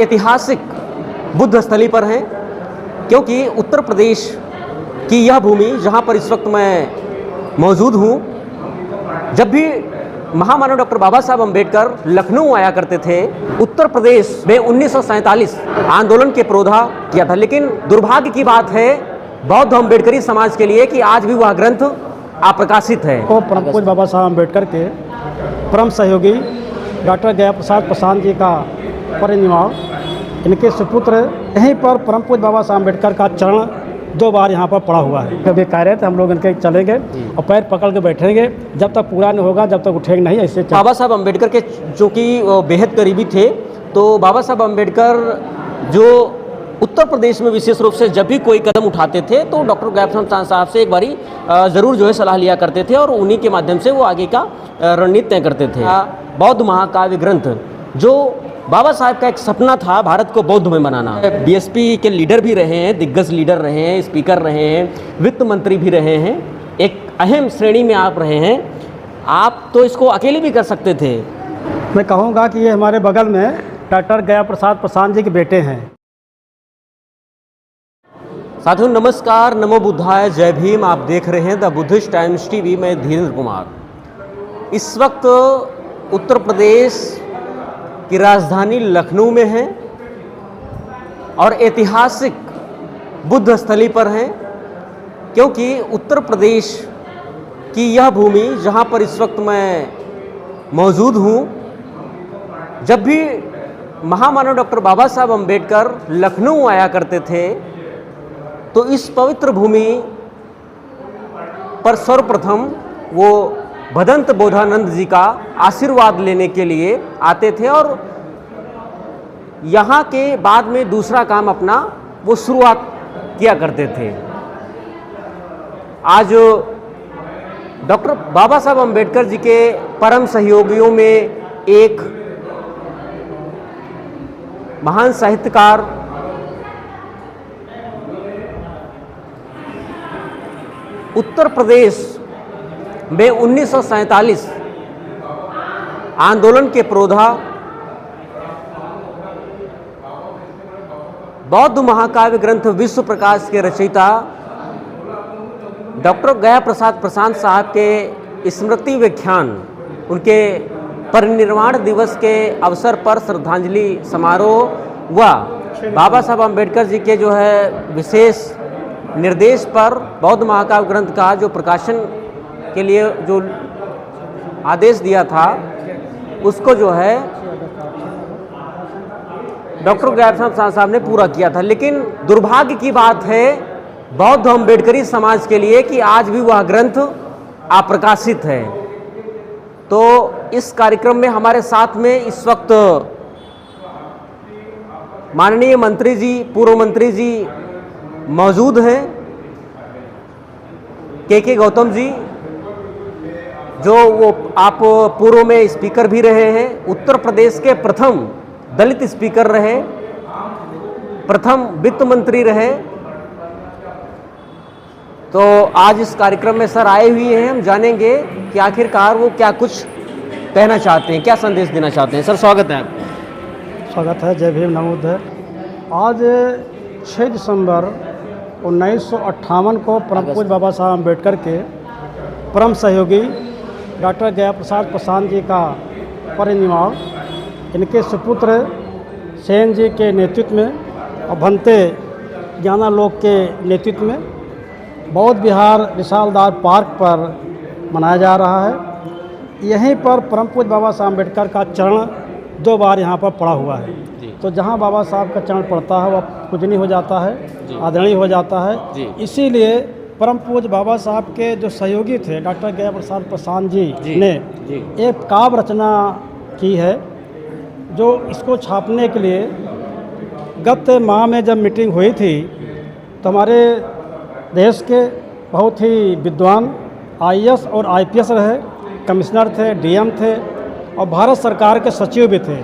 ऐतिहासिक बुद्ध स्थली पर हैं, क्योंकि उत्तर प्रदेश की यह भूमि जहां पर इस वक्त मैं मौजूद हूं, जब भी महामानव डॉक्टर बाबा साहब अम्बेडकर लखनऊ आया करते थे, उत्तर प्रदेश में 1947 आंदोलन के प्रोधा किया था। लेकिन दुर्भाग्य की बात है बौद्ध अम्बेडकरी समाज के लिए कि आज भी वह ग्रंथ अप्रकाशित है। को परम पूज्य बाबा साहब अम्बेडकर के परम सहयोगी डॉक्टर गया प्रसाद प्रशांत जी का परिनिर्वाण, इनके सुपुत्र यहीं पर परम पूज्य बाबा साहब अम्बेडकर का चरण 2 बार यहाँ पर पड़ा हुआ है। कभी कह रहे थे हम लोग इनके चलेंगे और पैर पकड़ के बैठेंगे, जब तक पूरा नहीं होगा जब तक उठेंगे नहीं। ऐसे बाबा साहब अम्बेडकर के चूँकि बेहद करीबी थे, तो बाबा साहब अम्बेडकर जो उत्तर प्रदेश में विशेष रूप से जब भी कोई कदम उठाते थे तो डॉक्टर गया प्रसाद साहब से एक बारी ज़रूर जो है सलाह लिया करते थे और उन्हीं के माध्यम से वो आगे का रणनीति तय करते थे। बौद्ध महाकाव्य ग्रंथ जो बाबा साहब का एक सपना था भारत को बौद्ध में बनाना। बीएसपी के लीडर भी रहे हैं, दिग्गज लीडर रहे हैं, स्पीकर रहे हैं, वित्त मंत्री भी रहे हैं, एक अहम श्रेणी में आप रहे हैं। आप तो इसको अकेले भी कर सकते थे। मैं कहूँगा कि ये हमारे बगल में डॉक्टर गया प्रसाद प्रशांत जी के बेटे हैं। साथियों नमस्कार, नमो बुद्धाय, जय भीम। आप देख रहे हैं द बुद्धिस्ट टाइम्स टीवी में धीरेन्द्र कुमार। इस वक्त उत्तर प्रदेश की राजधानी लखनऊ में है और ऐतिहासिक बुद्ध स्थली पर हैं, क्योंकि उत्तर प्रदेश की यह भूमि जहां पर इस वक्त मैं मौजूद हूं, जब भी महामानव डॉक्टर बाबा साहब अम्बेडकर लखनऊ आया करते थे तो इस पवित्र भूमि पर सर्वप्रथम वो भदंत बोधानंद जी का आशीर्वाद लेने के लिए आते थे और यहाँ के बाद में दूसरा काम अपना वो शुरुआत किया करते थे। आज डॉक्टर बाबा साहब अम्बेडकर जी के परम सहयोगियों में एक महान साहित्यकार उत्तर प्रदेश में 1947 आंदोलन के प्रोधा बौद्ध महाकाव्य ग्रंथ विश्व प्रकाश के रचयिता डॉक्टर गया प्रसाद प्रशांत साहब के स्मृति व्याख्यान, उनके परिनिर्वाण दिवस के अवसर पर श्रद्धांजलि समारोह व बाबा साहब अम्बेडकर जी के जो है विशेष निर्देश पर बौद्ध महाकाव्य ग्रंथ का जो प्रकाशन के लिए जो आदेश दिया था उसको जो है डॉक्टर गया प्रसाद साहब ने पूरा किया था। लेकिन दुर्भाग्य की बात है बौद्ध अम्बेडकरी समाज के लिए कि आज भी वह ग्रंथ अप्रकाशित है। तो इस कार्यक्रम में हमारे साथ में इस वक्त माननीय मंत्री जी, पूर्व मंत्री जी मौजूद हैं, के गौतम जी, जो वो आप पूर्व में स्पीकर भी रहे हैं, उत्तर प्रदेश के प्रथम दलित स्पीकर रहे, प्रथम वित्त मंत्री रहे। तो आज इस कार्यक्रम में सर आए हुए हैं, हम जानेंगे कि आखिरकार वो क्या कुछ कहना चाहते हैं, क्या संदेश देना चाहते हैं। सर स्वागत है। स्वागत है, जय भीम, नमो बुद्धाय। आज 6 दिसंबर 1958 को परम पूज्य बाबा साहब अम्बेडकर के परम सहयोगी डॉक्टर गया प्रसाद प्रशांत जी का परिनिर्वाण, इनके सुपुत्र सेन जी के नेतृत्व में और भंते ज्ञानालोक के नेतृत्व में बौद्ध विहार विशालदार पार्क पर मनाया जा रहा है। यहीं पर परम पूज्य बाबा साहब अम्बेडकर का चरण 2 बार यहाँ पर पड़ा हुआ है। तो जहाँ बाबा साहब का चरण पड़ता है वह पूजनीय हो जाता है, आदरणीय हो जाता है। इसीलिए परम पूज्य बाबा साहब के जो सहयोगी थे डॉक्टर गया प्रसाद प्रशांत जी ने एक काव्य रचना की है, जो इसको छापने के लिए गत माह में जब मीटिंग हुई थी तो हमारे देश के बहुत ही विद्वान आईएएस और आईपीएस रहे, कमिश्नर थे, डीएम थे और भारत सरकार के सचिव भी थे,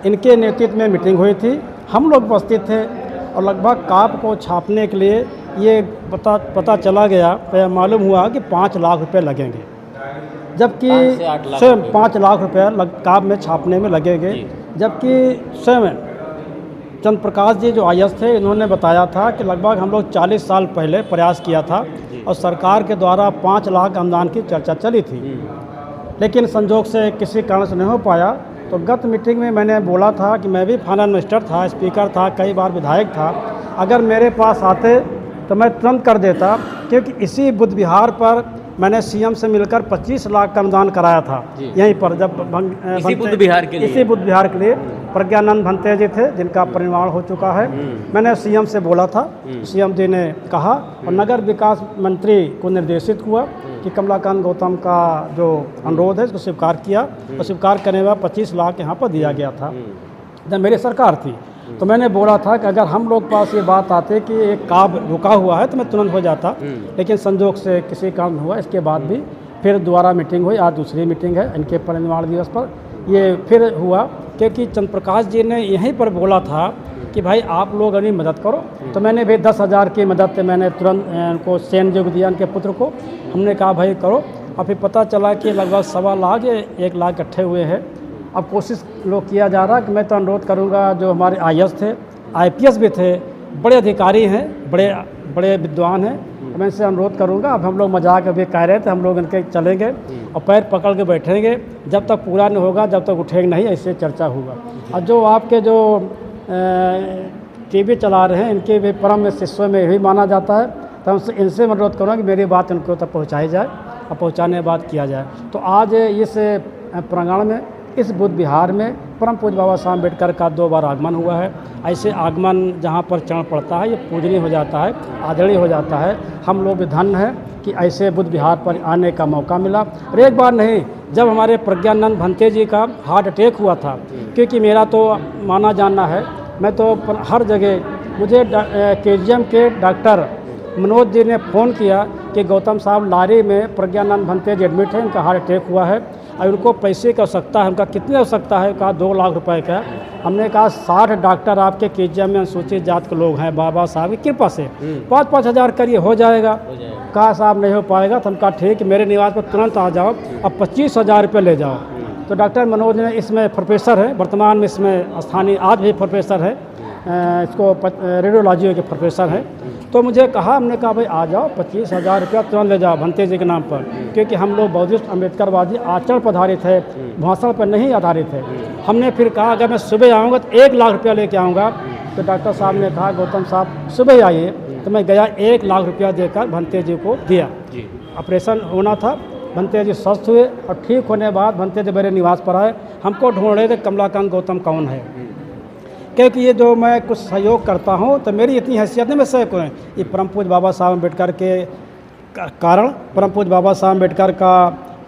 इनके नेतृत्व में मीटिंग हुई थी। हम लोग उपस्थित थे और लगभग काव्य को छापने के लिए ये पता चला गया, मालूम हुआ कि 5 लाख रुपए लगेंगे, जबकि स्वयं 5 लाख रुपये काव्य में छापने में लगेंगे, जबकि स्वयं चंद्र प्रकाश जी जो आईएएस थे, इन्होंने बताया था कि लगभग हम लोग 40 साल पहले प्रयास किया था और सरकार के द्वारा 5 लाख अनुदान की चर्चा चली थी, लेकिन संजोग से किसी कारण से नहीं हो पाया। तो गत मीटिंग में मैंने बोला था कि मैं भी फाइनेंस मिनिस्टर था, स्पीकर था, कई बार विधायक था, अगर मेरे पास आते तो मैं तुरंत कर देता, क्योंकि इसी बुद्ध विहार पर मैंने सीएम से मिलकर 25 लाख का अनुदान कराया था। यहीं पर जब इसी बुद्ध विहार के लिए, इसी बुद्ध विहार के लिए प्रज्ञानंद भंते जी थे, जिनका परिनिर्वाण हो चुका है। मैंने सीएम से बोला था, सीएम जी ने कहा और नगर विकास मंत्री को निर्देशित हुआ कि कमलाकांत गौतम का जो अनुरोध है इसको स्वीकार किया और स्वीकार करने के बाद 25 लाख यहाँ पर दिया गया था जब मेरी सरकार थी। तो मैंने बोला था कि अगर हम लोग पास ये बात आते कि एक काम रुका हुआ है तो मैं तुरंत हो जाता, लेकिन संजोग से किसी कारण हुआ। इसके बाद भी फिर दोबारा मीटिंग हुई, आज दूसरी मीटिंग है इनके परिनिर्वाण दिवस पर। ये फिर हुआ क्योंकि चंद्र प्रकाश जी ने यहीं पर बोला था कि भाई आप लोग अभी मदद करो, तो मैंने भी 10,000 की मदद मैंने तुरंत उनको सेन जो दिया उनके पुत्र को। हमने कहा भाई करो, और फिर पता चला कि लगभग 1.25 लाख 1 लाख इकट्ठे हुए हैं। अब कोशिश लोग किया जा रहा है कि मैं तो अनुरोध करूंगा, जो हमारे आईएएस थे, आईपीएस भी थे, बड़े अधिकारी हैं, बड़े विद्वान हैं, मैं इनसे अनुरोध करूंगा। अब हम लोग मजाक अभी कह रहे थे, हम लोग इनके चलेंगे और पैर पकड़ के बैठेंगे, जब तक पूरा नहीं होगा जब तक उठेंगे नहीं, ऐसे चर्चा होगा। और जो आपके जो टीवी चला रहे हैं, इनके भी परम में शिष्यों में यही माना जाता है, तो इनसे अनुरोध करूँगा कि मेरी बात इनको तक पहुँचाई जाए और पहुँचाने के बाद किया जाए। तो आज इस प्रांगण में, इस बुद्ध विहार में परम पूज्य बाबा साहब अम्बेडकर का 2 बार आगमन हुआ है। ऐसे आगमन जहाँ पर चरण पड़ता है ये पूजनीय हो जाता है, आदरणीय हो जाता है। हम लोग भी धन्य हैं कि ऐसे बुद्ध विहार पर आने का मौका मिला। और एक बार नहीं, जब हमारे प्रज्ञानंद भंते जी का हार्ट अटैक हुआ था, क्योंकि मेरा तो माना जानना है, मैं तो हर जगह, मुझे केजीएम के डॉक्टर मनोज जी ने फ़ोन किया कि गौतम साहब लारी में प्रज्ञानंद भंते जी एडमिट है, उनका हार्ट अटैक हुआ है और उनको पैसे की आवश्यकता है। उनका कितनी आवश्यकता है? कहा 2 लाख रुपए का। हमने कहा 60 डॉक्टर आपके केजीएम में अनुसूचित जात के लोग हैं, बाबा साहब की कृपा से 5-5 हज़ार करिए, हो जाएगा। कहा साहब नहीं हो पाएगा। तो हम कहा ठीक, मेरे निवास पर तुरंत आ जाओ और 25,000 रुपये ले जाओ। तो डॉक्टर मनोज ने, इसमें प्रोफेसर है, वर्तमान में इसमें स्थानीय आज भी प्रोफेसर है, इसको रेडियोलॉजी के प्रोफेसर हैं। तो मुझे कहा, हमने कहा भाई आ जाओ, 25,000 रुपया तुरंत ले जाओ भंते जी के नाम पर, क्योंकि हम लोग बौद्धिस्ट अम्बेडकरवादी आचरण पर आधारित है, भाषण पर नहीं आधारित है। हमने फिर कहा अगर मैं सुबह आऊँगा तो 1 लाख रुपया लेके आऊँगा। तो डॉक्टर साहब ने कहा गौतम साहब सुबह आइए। तो मैं गया, 1 लाख रुपया देकर भंते जी को दिया। ऑपरेशन होना था, भंते जी स्वस्थ हुए और ठीक होने के बाद भंते जी मेरे निवास पर आए। हमको ढूंढ रहे थे कमलाकांत गौतम कौन है, क्योंकि ये जो मैं कुछ सहयोग करता हूँ तो मेरी इतनी हैसियत नहीं, मैं सहयोग करें। ये परम पूज्य बाबा साहब अम्बेडकर के कारण, परम पूज्य बाबा साहब अम्बेडकर का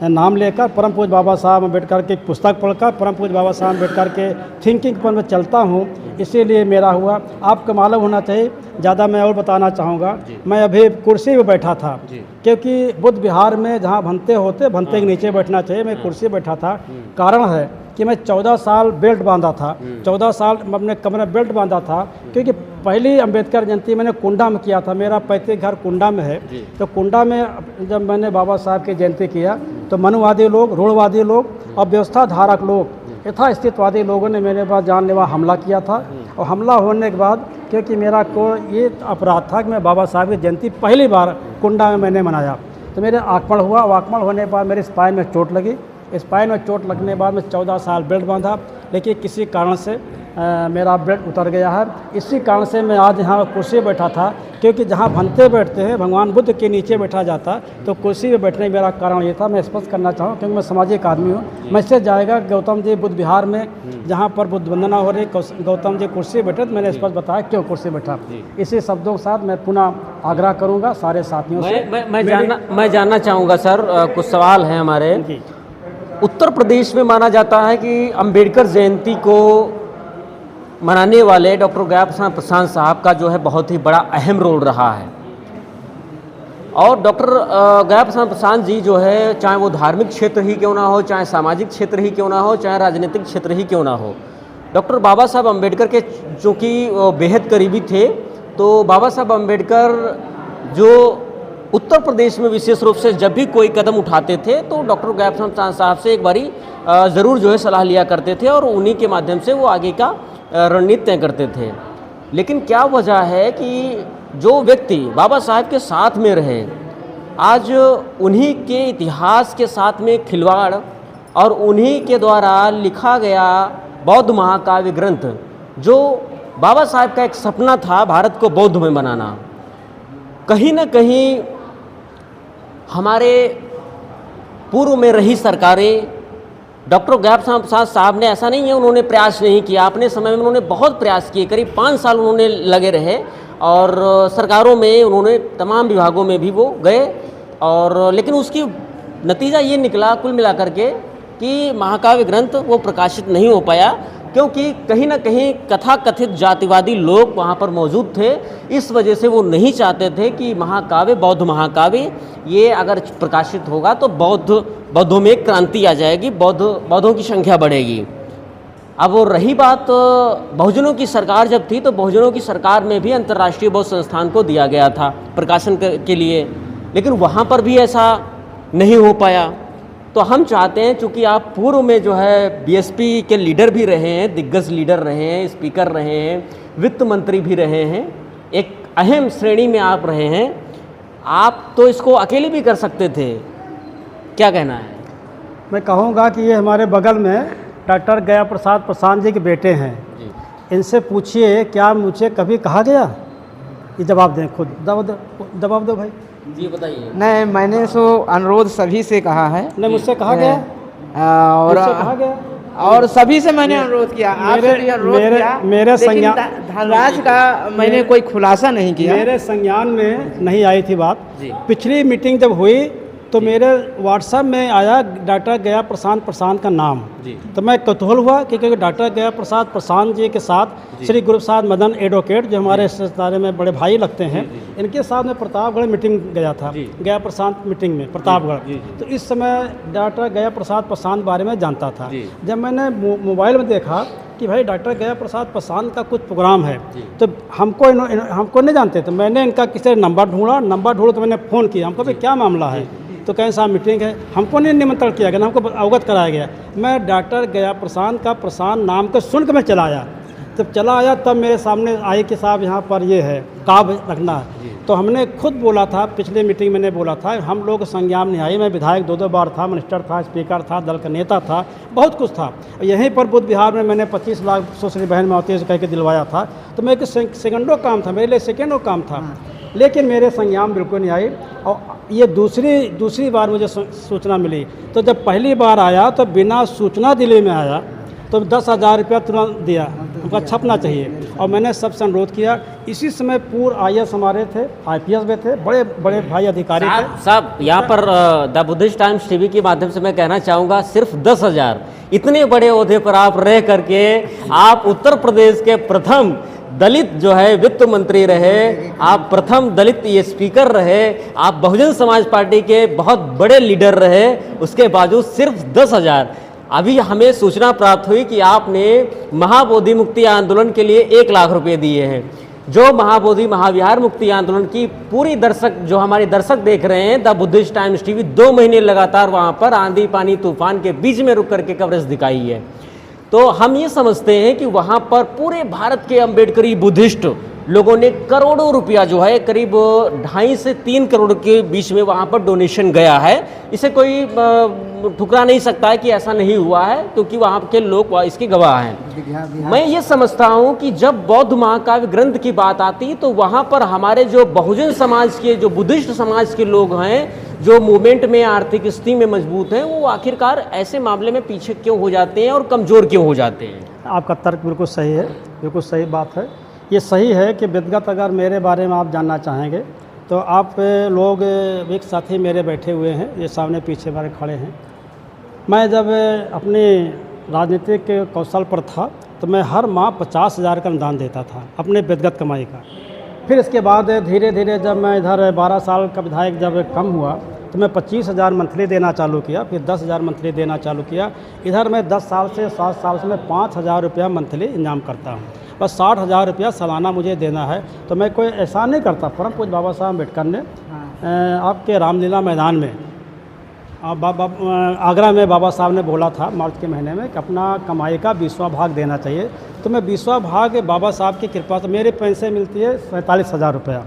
नाम लेकर, परम पूज्य बाबा साहब अम्बेडकर की पुस्तक पढ़कर, परम पूज्य बाबा साहब अम्बेडकर के थिंकिंग पर मैं चलता हूँ, इसीलिए मेरा हुआ। आपको मालूम होना चाहिए, ज़्यादा मैं और बताना चाहूँगा, मैं अभी कुर्सी पर बैठा था, क्योंकि बुद्ध विहार में जहाँ भंते होते, भंते के नीचे बैठना चाहिए, मैं कुर्सी बैठा था। कारण है कि मैं 14 साल बेल्ट बांधा था, 14 साल अपने कमरे में बेल्ट बांधा था, क्योंकि पहली अंबेडकर जयंती मैंने कुंडा में किया था। मेरा पैतृक घर कुंडा में है। तो कुंडा में जब मैंने बाबा साहब की जयंती किया तो मनुवादी लोग, रूढ़वादी लोग और व्यवस्था धारक लोग, यथास्थितवादी लोगों ने मेरे पास जानलेवा हमला किया था। और हमला होने के बाद, क्योंकि मेरा को ये अपराध था कि मैं बाबा साहब की जयंती पहली बार कुंडा में मैंने मनाया, तो मेरे आक्रमण हुआ। आक्रमण होने के बाद मेरे स्पाइन में चोट लगी। स्पाइन में चोट लगने के बाद मैं 14 साल बेल्ट बांधा, लेकिन किसी कारण से मेरा बेल्ट उतर गया है। इसी कारण से मैं आज यहाँ कुर्सी बैठा था, क्योंकि जहाँ भंते बैठते हैं, भगवान बुद्ध के नीचे बैठा जाता, तो कुर्सी पे बैठने मेरा कारण ये था। मैं स्पष्ट करना चाहूँ, क्योंकि मैं सामाजिक आदमी हूँ। मैसेज जाएगा गौतम जी बुद्ध विहार में जहाँ पर बुद्ध वंदना हो रही, गौतम जी कुर्सी बैठे, तो मैंने स्पष्ट बताया क्यों कुर्सी बैठा। इसी शब्दों के साथ मैं पुनः आग्रह करूँगा सारे साथियों से। मैं जानना चाहूँगा सर, कुछ सवाल हैं हमारे। उत्तर प्रदेश में माना जाता है कि अंबेडकर जयंती को मनाने वाले डॉक्टर गया प्रसाद साहब का जो है बहुत ही बड़ा अहम रोल रहा है। और डॉक्टर गया प्रसाद जी जो है, चाहे वो धार्मिक क्षेत्र ही क्यों ना हो, चाहे सामाजिक क्षेत्र ही क्यों ना हो, चाहे राजनीतिक क्षेत्र ही क्यों ना हो, डॉक्टर बाबा साहब अम्बेडकर के चूँकि बेहद करीबी थे, तो बाबा साहब अम्बेडकर जो उत्तर प्रदेश में विशेष रूप से जब भी कोई कदम उठाते थे तो डॉक्टर गया प्रसाद साहब से एक बारी ज़रूर जो है सलाह लिया करते थे, और उन्हीं के माध्यम से वो आगे का रणनीति तय करते थे। लेकिन क्या वजह है कि जो व्यक्ति बाबा साहब के साथ में रहे, आज उन्हीं के इतिहास के साथ में खिलवाड़ और उन्हीं के द्वारा लिखा गया बौद्ध महाकाव्य ग्रंथ, जो बाबा साहब का एक सपना था भारत को बौद्धमय बनाना, कहीं ना कहीं हमारे पूर्व में रही सरकारें, डॉक्टर गयाप प्रसाद साहब ने, ऐसा नहीं है उन्होंने प्रयास नहीं किया, अपने समय में उन्होंने बहुत प्रयास किए, करीब 5 साल उन्होंने लगे रहे और सरकारों में उन्होंने तमाम विभागों में भी वो गए, और लेकिन उसकी नतीजा ये निकला कुल मिलाकर के कि महाकाव्य ग्रंथ वो प्रकाशित नहीं हो पाया, क्योंकि कहीं ना कहीं कथाकथित जातिवादी लोग वहाँ पर मौजूद थे। इस वजह से वो नहीं चाहते थे कि महाकाव्य, बौद्ध महाकाव्य ये अगर प्रकाशित होगा तो बौद्धों में क्रांति आ जाएगी, बौद्धों की संख्या बढ़ेगी। अब वो रही बात बहुजनों की सरकार जब थी, तो बहुजनों की सरकार में भी अंतर्राष्ट्रीय बौद्ध संस्थान को दिया गया था प्रकाशन के लिए, लेकिन वहाँ पर भी ऐसा नहीं हो पाया। तो हम चाहते हैं, चूँकि आप पूर्व में जो है बीएसपी के लीडर भी रहे हैं, दिग्गज लीडर रहे हैं, स्पीकर रहे हैं, वित्त मंत्री भी रहे हैं, एक अहम श्रेणी में आप रहे हैं, आप तो इसको अकेले भी कर सकते थे, क्या कहना है? मैं कहूँगा कि ये हमारे बगल में डॉक्टर गया प्रसाद प्रशांत जी के बेटे हैं जी। इनसे पूछिए क्या मुझे कभी कहा गया? ये जवाब दें खुद, जवाब दो भाई। जी बताइए। नहीं, मैंने सो अनुरोध सभी से कहा है। नहीं, मुझसे कहा गया और मुझसे कहा गया और सभी से मैंने अनुरोध किया, आपसे भी अनुरोध किया, मेरे लेकिन संज्ञान धनराज का मैंने कोई खुलासा नहीं किया। मेरे संज्ञान में नहीं आई थी बात। जी। पिछली मीटिंग जब हुई तो मेरे व्हाट्सएप में आया डॉक्टर गया प्रशांत का नाम। जी। तो मैं कौतूहल हुआ कि क्योंकि डॉक्टर गया प्रशांत जी के साथ श्री गुरु प्रसाद मदन एडवोकेट, जो हमारे रिश्तेदारी में बड़े भाई लगते हैं, इनके साथ में प्रतापगढ़ मीटिंग गया था, गया प्रशांत मीटिंग में प्रतापगढ़। तो इस समय डॉक्टर गया प्रसाद प्रशांत बारे में जानता था। जब मैंने मोबाइल में देखा कि भाई डॉक्टर गया प्रसाद प्रशांत का कुछ प्रोग्राम है, तो हमको नहीं जानते, तो मैंने इनका किसी नंबर ढूंढा तो मैंने फ़ोन किया, हमको भाई क्या मामला है? तो कहीं साहब मीटिंग है, हमको नहीं निमंत्रण किया गया, हमको अवगत कराया गया। मैं डॉक्टर गया प्रशांत नाम को सुन के मैं चला आया। जब चला आया तब मेरे सामने आए कि साहब यहाँ पर ये है, काव्य रखना है। तो हमने खुद बोला था, पिछले मीटिंग मैंने बोला था, हम लोग संज्ञान नहीं आई। मैं विधायक 2 बार था, मिनिस्टर था, स्पीकर था, दल का नेता था, बहुत कुछ था। यहीं पर बुद्ध विहार में मैंने 25 लाख सुश्री बहन मावती से कह के दिलवाया था। तो मैं एक सेकंडों काम था, मेरे लिए सेकंडों काम था, लेकिन मेरे संज्ञान बिल्कुल नहीं आई। और ये दूसरी बार मुझे सूचना मिली। तो जब पहली बार आया तो बिना सूचना दिल्ली में आया, तो 10,000 रुपया तुरंत दिया, हमको छपना चाहिए। और मैंने सबसे अनुरोध किया। इसी समय पूर्व IAS हमारे थे, IPS में थे, बड़े बड़े भाई अधिकारी थे। साहब यहाँ पर द बुद्धिस्ट टाइम्स टीवी के माध्यम से मैं कहना चाहूँगा, सिर्फ 10,000, इतने बड़े ओहदे पर आप रह करके आप उत्तर प्रदेश के प्रथम दलित जो है वित्त मंत्री रहे, आप प्रथम दलित ये स्पीकर रहे, आप बहुजन समाज पार्टी के बहुत बड़े लीडर रहे, उसके बावजूद सिर्फ 10,000। अभी हमें सूचना प्राप्त हुई कि आपने महाबोधि मुक्ति आंदोलन के लिए 1 लाख रुपए दिए हैं। जो महाबोधि महाविहार मुक्ति आंदोलन की पूरी दर्शक, जो हमारे दर्शक देख रहे हैं द बुद्धिस्ट टाइम्स टीवी, 2 महीने लगातार वहाँ पर आंधी पानी तूफान के बीच में रुक करके कवरेज दिखाई है। तो हम ये समझते हैं कि वहाँ पर पूरे भारत के अम्बेडकरी बुद्धिस्ट लोगों ने करोड़ों रुपया जो है, करीब 2.5 से 3 करोड़ के बीच में वहाँ पर डोनेशन गया है। इसे कोई ठुकरा नहीं सकता है कि ऐसा नहीं हुआ है, क्योंकि वहाँ के लोग इसके गवाह हैं। मैं ये समझता हूँ कि जब बौद्ध महाकाव्य ग्रंथ की बात आती तो वहाँ पर हमारे जो बहुजन समाज के, जो बुद्धिस्ट समाज के लोग हैं, जो मूवमेंट में आर्थिक स्थिति में मजबूत हैं, वो आखिरकार ऐसे मामले में पीछे क्यों हो जाते हैं और कमज़ोर क्यों हो जाते हैं? आपका तर्क बिल्कुल सही है, बिल्कुल सही बात है। ये सही है कि विधिगत अगर मेरे बारे में आप जानना चाहेंगे तो आप लोग, एक साथी मेरे बैठे हुए हैं, ये सामने पीछे हमारे खड़े हैं। मैं जब अपने राजनीतिक कौशल पर था तो मैं हर माह 50,000 का अनुदान देता था अपने व्यक्तिगत कमाई का। फिर इसके बाद धीरे धीरे जब मैं इधर 12 साल का विधायक जब कम हुआ तो मैं 25,000 मंथली देना चालू किया, फिर 10,000 मंथली देना चालू किया। इधर मैं 10 साल से 7 साल से मैं 5,000 रुपया मंथली इंतजाम करता हूँ। बस 60,000 रुपया सालाना मुझे देना है। तो मैं कोई एहसान नहीं करता। परम पूज्य बाबा साहब अम्बेडकर ने आपके रामलीला मैदान में आगरा में बाबा साहब ने बोला था मार्च के महीने में कि अपना कमाई का 20वां भाग देना चाहिए। तो मैं 20वां भाग बाबा साहब की कृपा से मेरे पैसे मिलती है 47,000 रुपया।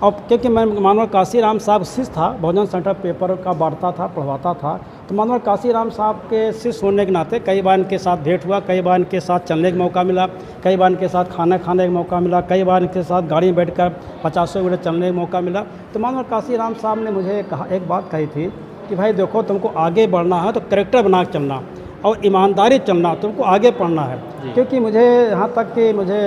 और क्योंकि मैं मानवर काशीराम साहब शिष्य था, बहुजन सेंटर पेपर का बांटता था, पढ़वाता था, तो मानवर काशीराम साहब के शिष्य होने के नाते कई बार इनके साथ भेंट हुआ, कई बार इनके साथ चलने का मौका मिला, कई बार इनके साथ खाना खाने का मौका मिला, कई बार इनके साथ गाड़ी में बैठकर 50 मिनट चलने का मौका मिला। तो मानवर काशीराम साहब ने मुझे एक बात कही थी कि भाई देखो, तुमको आगे बढ़ना है तो कैरेक्टर बना के चलना और ईमानदारी चलना, तुमको आगे पढ़ना है। क्योंकि मुझे यहाँ तक कि मुझे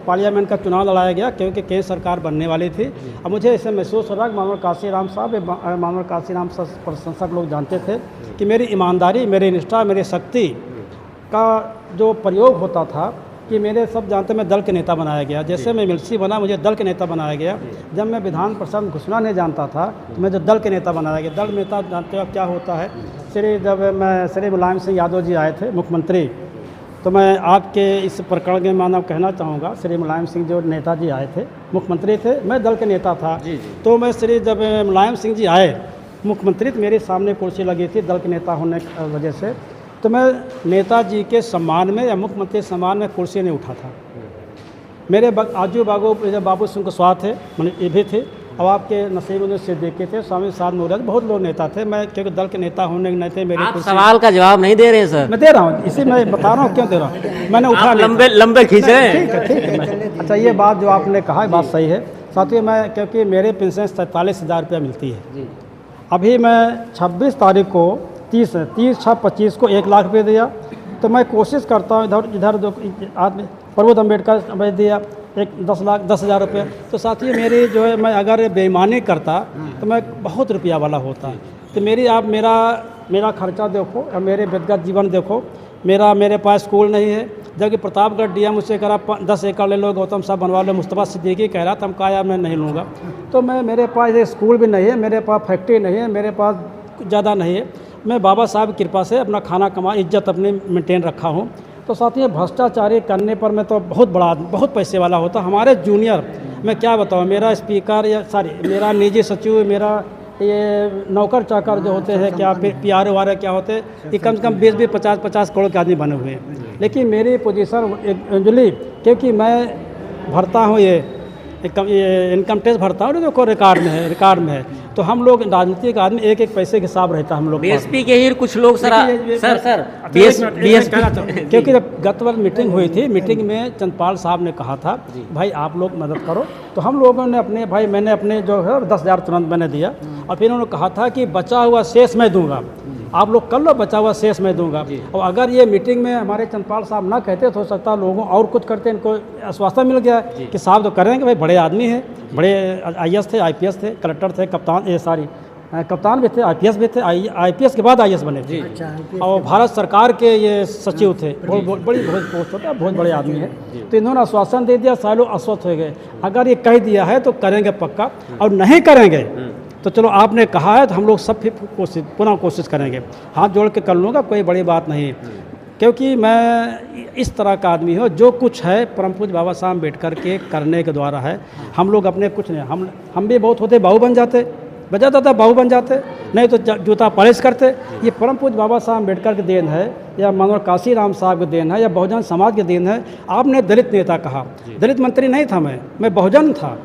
पार्लियामेंट का चुनाव लड़ाया गया, क्योंकि केंद्र सरकार बनने वाली थी। अब मुझे ऐसे महसूस हो रहा कि मानवर काशीराम साहब, मानवर काशीराम प्रशंसक लोग जानते थे कि मेरी ईमानदारी, मेरी निष्ठा, मेरी शक्ति का जो प्रयोग होता था कि मेरे सब जानते, मैं दल के नेता बनाया गया। जैसे मैं मिलिट्री बना, मुझे दल के नेता बनाया गया। जब मैं विधान परिषद घोषणा नहीं जानता था तो मैं जो दल के नेता बनाया गया। दल नेता जानते हो क्या होता है। श्री मुलायम सिंह यादव जी आए थे मुख्यमंत्री, तो मैं आपके इस प्रकरण के मानव कहना चाहूँगा, श्री मुलायम सिंह जो नेताजी आए थे, मुख्यमंत्री थे, मैं दल के नेता था। तो मैं जब मुलायम सिंह जी आए मुख्यमंत्री, तो मेरे सामने कुर्सी लगी थी दल के नेता होने की वजह से, तो मैं नेताजी के सम्मान में या मुख्यमंत्री के सम्मान में कुर्सी नहीं उठा था। मेरे आजू बाबू सिंह कुशवाहा थे, मैंने ये भी थे, और आपके नसीब सिद्दीकी थे, स्वामी साहब नूरज, बहुत लोग नेता थे। मैं क्योंकि दल के नेता होने के नाते मेरे आप सवाल का जवाब नहीं दे रहे सर। मैं दे रहा हूँ, इसी मैं बता रहा हूँ क्यों दे रहा हूँ। मैंने उठा लंबे खींचे। ठीक है। अच्छा, ये बात जो आपने कहा बात सही है साथियों। मैं क्योंकि मेरे पेंशन 47,000 रुपया मिलती है। अभी मैं 26 तारीख को 30/6/25 को 1 लाख रुपये दिया। तो मैं कोशिश करता हूँ इधर जो आदमी प्रबोध अम्बेडकर मैं दिया 10,00,000 रुपये। तो साथियों मेरी जो है, मैं अगर बेईमानी करता तो मैं बहुत रुपया वाला होता। तो मेरा खर्चा देखो और मेरे व्यक्तिगत जीवन देखो। मेरे पास स्कूल नहीं है, जबकि प्रतापगढ़ डीएम मुझसे कह रहा 10 एकड़ ले लो, गौतम साहब बनवा लो, मुस्तफ़ा सिद्दीकी कह रहा था, हम कहा यार मैं नहीं लूँगा। तो मेरे पास एक स्कूल भी नहीं है, मेरे पास फैक्ट्री नहीं है, मेरे पास ज़्यादा नहीं है। मैं बाबा साहब की कृपा से अपना खाना कमा, इज्जत अपनी मेंटेन रखा हूँ। तो साथियों भ्रष्टाचारी करने पर मैं तो बहुत पैसे वाला होता। हमारे जूनियर, मैं क्या बताऊँ, मेरा स्पीकर मेरा निजी सचिव, मेरा ये नौकर चाकर जो होते हैं, क्या PR वाले क्या होते हैं, ये कम से कम 20 50 करोड़ के आदमी बने हुए हैं। लेकिन मेरी पोजीशन अंजलि, क्योंकि मैं भरता हूँ ये इनकम टैक्स भरता हूँ, देखो रिकॉर्ड में है। तो हम लोग राजनीतिक आदमी एक पैसे के हिसाब रहता हम लोग। बीएसपी के ही कुछ लोग सर बीएसपी, क्योंकि जब गत वर्ष मीटिंग हुई थी, मीटिंग में चंद्रपाल साहब ने कहा था भाई आप लोग मदद करो। तो हम लोगों ने मैंने अपने जो है 10,000 तुरंत मैंने दिया। और फिर उन्होंने कहा था कि बचा हुआ शेष मैं दूंगा, आप लोग कर लो, बचा हुआ शेष मैं दूंगा। और अगर ये मीटिंग में हमारे चंद्रपाल साहब ना कहते तो हो सकता लोगों और कुछ करते। इनको आश्वासन मिल गया कि साहब तो करेंगे, भाई बड़े आदमी हैं, बड़े IAS थे, IPS थे, कलेक्टर थे, कप्तान भी थे, IPS भी थे, IPS के बाद IAS बने थे। और भारत सरकार के ये सचिव थे, बहुत पोस्ट होता है, बहुत बड़े आदमी है। तो इन्होंने आश्वासन दे दिया, सारे लोग अस्वस्थ हो गए। अगर ये कह दिया है तो करेंगे पक्का, और नहीं करेंगे तो चलो आपने कहा है तो हम लोग सब फिर पुनः कोशिश करेंगे। हाथ जोड़ के कर लूँगा, कोई बड़ी बात नहीं है। क्योंकि मैं इस तरह का आदमी हूँ, जो कुछ है परम पूज्य बाबा साहब अम्बेडकर के करने के द्वारा है। हम लोग अपने कुछ नहीं, हम भी बहुत होते बाबू बन जाते, बजाता था बाबू बन जाते, नहीं तो जूता पॉलिश करते। ये परम पूज्य बाबा साहब अम्बेडकर के देन है, या मानव काशीराम साहब के देन है, या बहुजन समाज के देन है। आपने दलित नेता कहा, दलित मंत्री नहीं था मैं बहुजन था।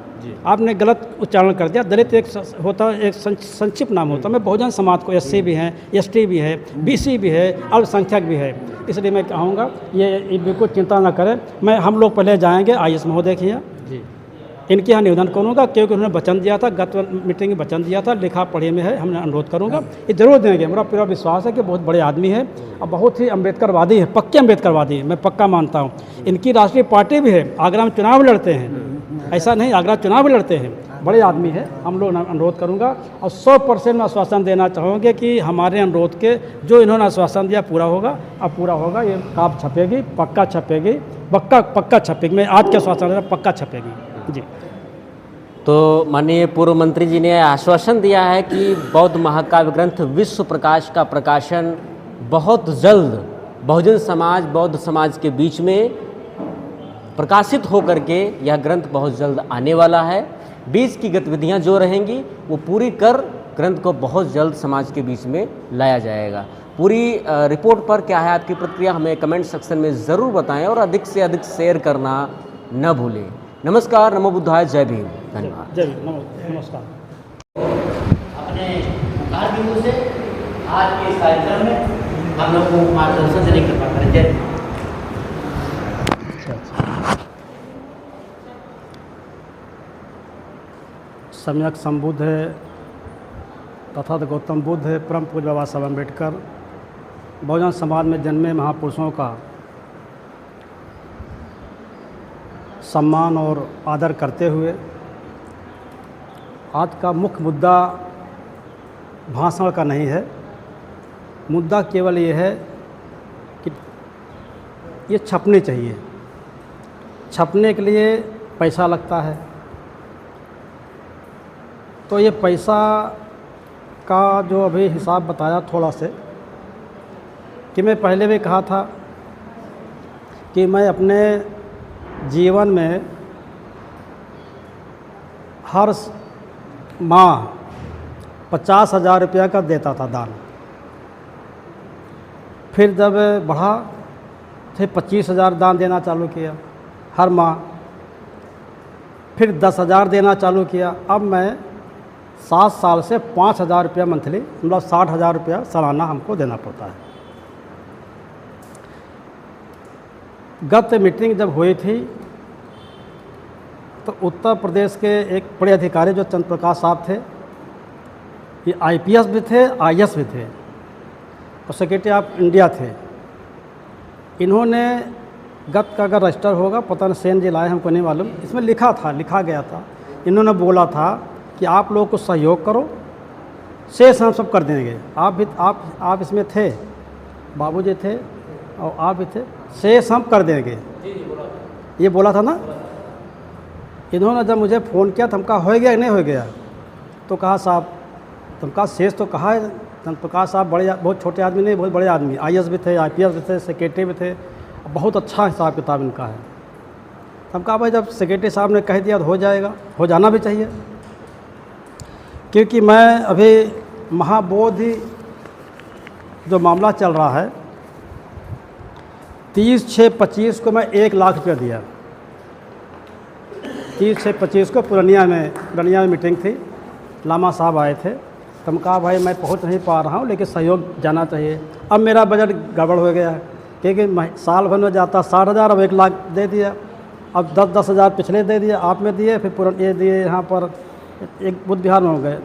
आपने गलत उच्चारण कर दिया। दलित एक होता, एक संक्षिप्त नाम होता। मैं बहुजन समाज को SC भी हैं, ST भी है, BC भी है, अल्पसंख्यक भी है। इसलिए मैं कहूँगा ये बिल्कुल चिंता ना करें। हम लोग पहले जाएंगे IAS महोदय के यहाँ, इनके यहाँ निवेदन करूँगा, क्योंकि उन्होंने वचन दिया था, गत मीटिंग में वचन दिया था, लिखा पढ़े में है, हमने अनुरोध करूँगा, ये जरूर देंगे। मेरा पूरा विश्वास है कि बहुत बड़े आदमी है और बहुत ही अम्बेडकरवादी है, पक्के अम्बेडकरवादी है, मैं पक्का मानता हूँ। इनकी राष्ट्रीय पार्टी भी है, आगरा में चुनाव लड़ते हैं, ऐसा नहीं, आगरा चुनाव भी लड़ते हैं, बड़े आदमी है। हम लोग अनुरोध करूँगा और 100% में आश्वासन देना चाहूँगे कि हमारे अनुरोध के जो इन्होंने आश्वासन दिया पूरा होगा। अब पूरा होगा, ये काप छपेगी, पक्का छपेगी, पक्का छपेगी। मैं आज के आश्वासन दे रहा, पक्का छपेगी जी। तो माननीय पूर्व मंत्री जी ने आश्वासन दिया है कि बौद्ध महाकाव्य ग्रंथ विश्व प्रकाश का प्रकाशन बहुत जल्द बहुजन समाज, बौद्ध समाज के बीच में प्रकाशित होकर के यह ग्रंथ बहुत जल्द आने वाला है। बीच की गतिविधियां जो रहेंगी वो पूरी कर ग्रंथ को बहुत जल्द समाज के बीच में लाया जाएगा। पूरी रिपोर्ट पर क्या है आपकी प्रतिक्रिया, हमें कमेंट सेक्शन में ज़रूर बताएं और अधिक से अधिक शेयर करना न भूलें। नमस्कार, नमो बुद्धाय, जय भीम, धन्यवाद। जय भीम, नमस्कार। अपने कार बिंदु से आज के इस कार्यक्रम में हम लोग को मार्गदर्शन देने की कृपा करें। जय सम्यक संबुद्ध है तथा गौतम बुद्ध है, परम पूज्य बाबा साहब अम्बेडकर बहुजन समाज में जन्मे महापुरुषों का सम्मान और आदर करते हुए आज का मुख्य मुद्दा भाषण का नहीं है। मुद्दा केवल ये है कि ये छपने चाहिए। छपने के लिए पैसा लगता है, तो ये पैसा का जो अभी हिसाब बताया थोड़ा से, कि मैं पहले भी कहा था कि मैं अपने जीवन में हर माह 50,000 रुपया का देता था दान। फिर जब बढ़ा फिर 25,000 दान देना चालू किया हर माह, फिर 10,000 देना चालू किया। अब मैं 7 साल से 5,000 रुपया मंथली, मतलब 60,000 रुपया सालाना हमको देना पड़ता है। गत मीटिंग जब हुई थी तो उत्तर प्रदेश के एक बड़े अधिकारी जो चंद्र प्रकाश साहब थे, ये IPS भी थे, IAS भी थे और सेक्रेटरी ऑफ इंडिया थे। इन्होंने गत का अगर रजिस्टर होगा, पता नहीं सेन जी लाए हमको नहीं मालूम, इसमें लिखा गया था, इन्होंने बोला था कि आप लोग को सहयोग करो, शेष हम सब कर देंगे। आप इसमें थे, बाबूजी थे और आप भी थे, शेष हम कर देंगे, ये बोला था ना। इन्होंने जब मुझे फ़ोन किया तो हम कहा हो गया कि नहीं हो गया, तो कहा साहब तुम कहा शेष तो कहा है। चंद्र प्रकाश साहब बहुत छोटे आदमी नहीं, बहुत बड़े आदमी, IAS भी थे, IPS भी थे, सेक्रेटरी भी थे, बहुत अच्छा हिसाब किताब इनका है। हम कहा भाई जब सेक्रेटरी साहब ने कह दिया तो हो जाएगा, हो जाना भी चाहिए। क्योंकि मैं अभी महाबोधि जो मामला चल रहा है, 30/6/25 को मैं 1 लाख रुपया दिया। 30/6/25 को पूर्णिया में मीटिंग थी, लामा साहब आए थे। तो हम कहा भाई मैं पहुंच नहीं पा रहा हूं, लेकिन सहयोग जाना चाहिए। अब मेरा बजट गड़बड़ हो गया है, क्योंकि साल भर में जाता 60,000, अब 1 लाख दे दिया। अब 10,000 पिछले दे दिया, आप में दिए, फिर पूरा ये दिए, यहाँ पर एक बुद्ध विहार में हो गए।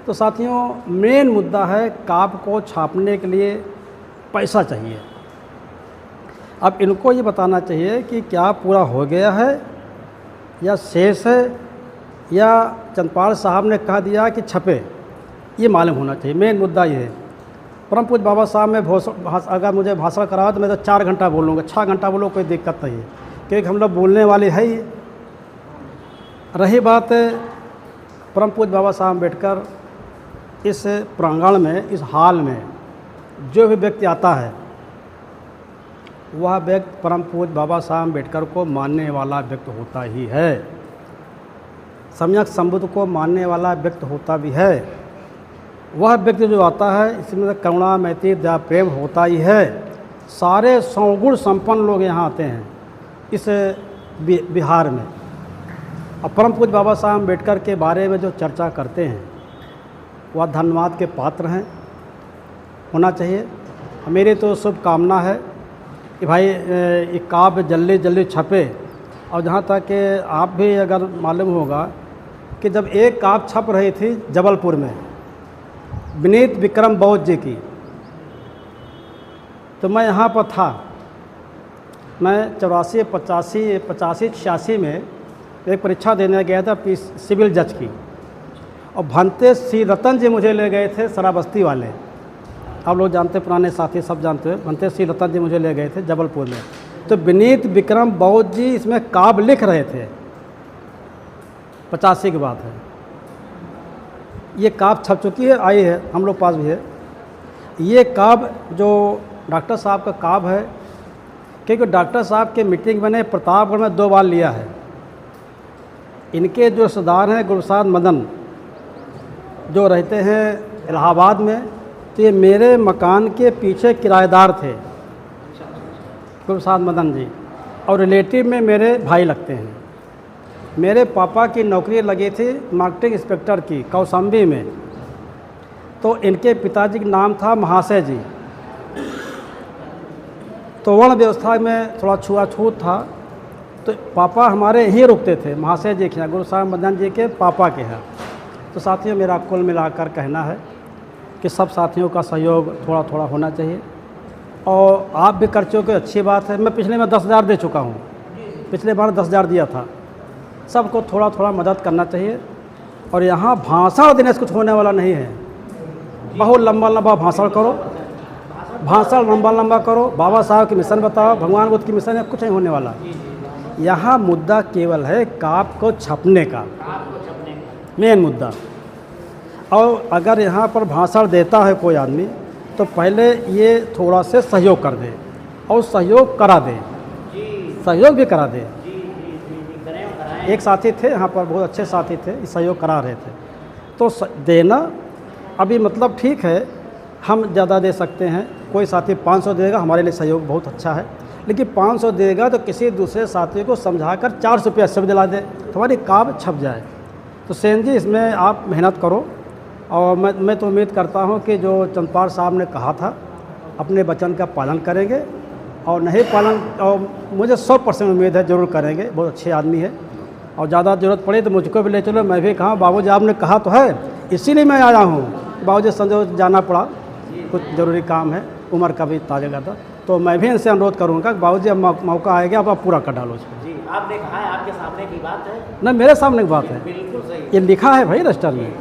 तो साथियों, मेन मुद्दा है काप को छापने के लिए पैसा चाहिए। अब इनको ये बताना चाहिए कि क्या पूरा हो गया है या शेष है, या चंद्रपाल साहब ने कह दिया कि छपे, ये मालूम होना चाहिए। मेन मुद्दा ये है। परम पूज्य बाबा साहब में अगर मुझे भाषण कराओ तो मैं तो 4 घंटा बोलूँगा, 6 घंटा बोलो, कोई दिक्कत नहीं है, क्योंकि हम लोग बोलने वाले है ही। रही बात परम पूज्य बाबा साहब अम्बेडकर, इस प्रांगण में, इस हॉल में जो भी व्यक्ति आता है, वह व्यक्ति परम पूज्य बाबा साहब अम्बेडकर को मानने वाला व्यक्ति होता ही है, सम्यक संबुद्ध को मानने वाला व्यक्ति होता भी है। वह व्यक्ति जो आता है, इसमें करुणा, मैत्री, दया, प्रेम होता ही है। सारे सौगुण संपन्न लोग यहाँ आते हैं इस बिहार में। और परम पूज्य बाबा साहब अम्बेडकर के बारे में जो चर्चा करते हैं, वह धन्यवाद के पात्र हैं, होना चाहिए। मेरी तो शुभकामना है कि भाई ये काव्य जल्दी जल्दी छपे। और जहाँ तक कि आप भी अगर मालूम होगा कि जब एक काव्य छप रही थी जबलपुर में विनीत विक्रम बौद्ध जी की, तो मैं यहाँ पर था। मैं 84, 85, 86 में एक परीक्षा देने गया था सिविल जज की, और भंते श्री रतन जी मुझे ले गए थे, शराबस्ती वाले, आप लोग जानते, पुराने साथी सब जानते हैं। भंते श्री रतन जी मुझे ले गए थे जबलपुर में। तो विनीत विक्रम बौद्ध जी इसमें काव्य लिख रहे थे, 85 की बात है। ये काव्य छप चुकी है, आई है, हम लोग पास भी है। ये काव्य जो डॉक्टर साहब का काव्य है, क्योंकि डॉक्टर साहब के मीटिंग मैंने प्रतापगढ़ में 2 बार लिया है। इनके जो रिश्तेदार हैं गुरुप्रसाद मदन, जो रहते हैं इलाहाबाद में, तो ये मेरे मकान के पीछे किराएदार थे गुरुप्रसाद मदन जी, और रिलेटिव में मेरे भाई लगते हैं। मेरे पापा की नौकरी लगी थी मार्केटिंग इंस्पेक्टर की कौशाम्बी में, तो इनके पिताजी का नाम था महाशय जी। तो वर्ण व्यवस्था में थोड़ा छुआछूत था, तो पापा हमारे यहीं रुकते थे महाशय जी के यहाँ, गुरुप्रसाद मदन जी के पापा के यहाँ। तो साथियों, मेरा कुल मिलाकर कहना है कि सब साथियों का सहयोग थोड़ा थोड़ा होना चाहिए, और आप भी कर चुके, अच्छी बात है। मैं पिछले में 10,000 दे चुका हूँ, पिछले बार 10,000 दिया था। सबको थोड़ा थोड़ा मदद करना चाहिए। और यहाँ भाषण देने से कुछ होने वाला नहीं है। बहुत लंबा लंबा भाषण करो, भाषण लंबा लंबा करो, बाबा साहब की मिशन बताओ, भगवान बुद्ध की मिशन है, कुछ नहीं होने वाला। यहाँ मुद्दा केवल है काप को छपने का, मेन मुद्दा। और अगर यहाँ पर भाषण देता है कोई आदमी, तो पहले ये थोड़ा से सहयोग कर दे, और सहयोग करा दे, सहयोग भी करा दे। एक साथी थे यहाँ पर, बहुत अच्छे साथी थे, सहयोग करा रहे थे। तो देना अभी मतलब ठीक है, हम ज़्यादा दे सकते हैं। कोई साथी 500 देगा, हमारे लिए सहयोग बहुत अच्छा है। लेकिन 500 देगा तो किसी दूसरे साथी को समझाकर 400 रुपया सब दिला दे, तुम्हारी काब छप जाए। तो सेन जी, इसमें आप मेहनत करो, और मैं तो उम्मीद करता हूँ कि जो चंदपाल साहब ने कहा था अपने वचन का पालन करेंगे, और नहीं पालन, और मुझे 100% उम्मीद है ज़रूर करेंगे। बहुत अच्छे आदमी है, और ज़्यादा ज़रूरत पड़े तो मुझको भी ले चलो। मैं भी कहा बाबूजी आपने कहा तो है, इसीलिए मैं आया हूँ। बाबूजी संजय जाना पड़ा, कुछ ज़रूरी काम है, उम्र का भी ताज़ा था। तो मैं भी इनसे अनुरोध करूँगा कि बाबूजी अब मौका आएगा, अब आप पूरा कर डालो इसको। जी, आपने कहा है, आपके सामने की बात है। ना, मेरे सामने की बात है, बिल्कुल सही। ये लिखा है भाई रजिस्टर में,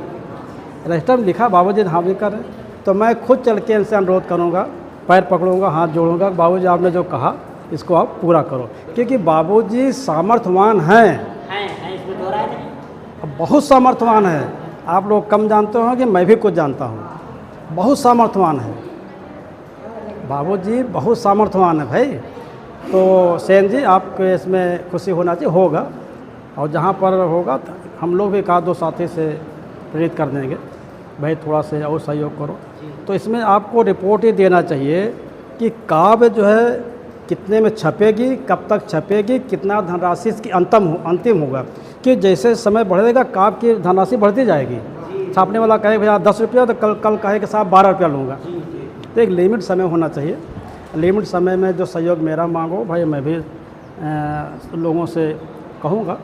रजिस्टर में लिखा, बाबूजी हाँ भी कर रहे। तो मैं खुद चल के इनसे अनुरोध करूँगा, पैर पकड़ूंगा, हाथ जोड़ूंगा, बाबूजी आपने जो कहा इसको आप पूरा करो। क्योंकि बाबूजी सामर्थ्यवान हैं, इसमें दो राय नहीं। अब बहुत सामर्थ्यवान है। आप लोग कम जानते हो कि मैं भी कुछ जानता हूँ, बहुत सामर्थ्यवान है बाबूजी, बहुत सामर्थ्यवान है भाई। तो सेन जी, आपको इसमें खुशी होना चाहिए, होगा। और जहाँ पर होगा तो हम लोग भी एक आध दो साथी से प्रेरित कर देंगे, भाई थोड़ा से और सहयोग करो। तो इसमें आपको रिपोर्ट ही देना चाहिए कि काव्य जो है कितने में छपेगी, कब तक छपेगी, कितना धनराशि इसकी अंतिम होगा। कि जैसे समय बढ़ेगा काव्य की धनराशि बढ़ती जाएगी। छापने वाला कहे भैया 10 रुपया, तो कल कहे कि साहब 12 रुपया लूँगा। तो एक लिमिट समय होना चाहिए। लिमिट समय में जो सहयोग मेरा मांगो भाई, मैं भी लोगों से कहूँगा।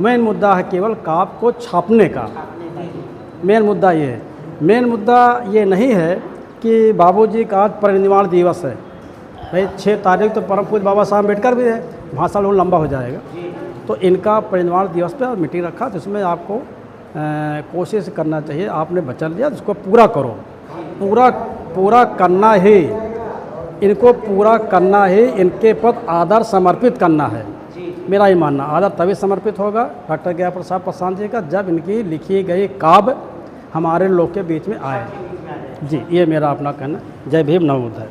मेन मुद्दा है केवल काव्य को छापने का, मेन मुद्दा ये है। मेन मुद्दा ये नहीं है कि बाबूजी का आज परिनिर्वाण दिवस है भाई, 6 तारीख तो परम पूज्य बाबा साहब अम्बेडकर भी है, भाषण बहुत लंबा हो जाएगा। तो इनका परिनिर्वाण दिवस पे मीटिंग रखा, तो इसमें आपको कोशिश करना चाहिए। आपने वचन लिया, उसको पूरा करो, पूरा करना ही, इनको पूरा करना ही, इनके प्रति आदर समर्पित करना है। मेरा ही मानना, आदर तभी समर्पित होगा डॉक्टर ज्ञान प्रसाद पासवान जी का, जब इनकी लिखी गई काव्य हमारे लोग के बीच में आए। जी, ये मेरा अपना कहना। जय भीम, नमो बुद्धाय।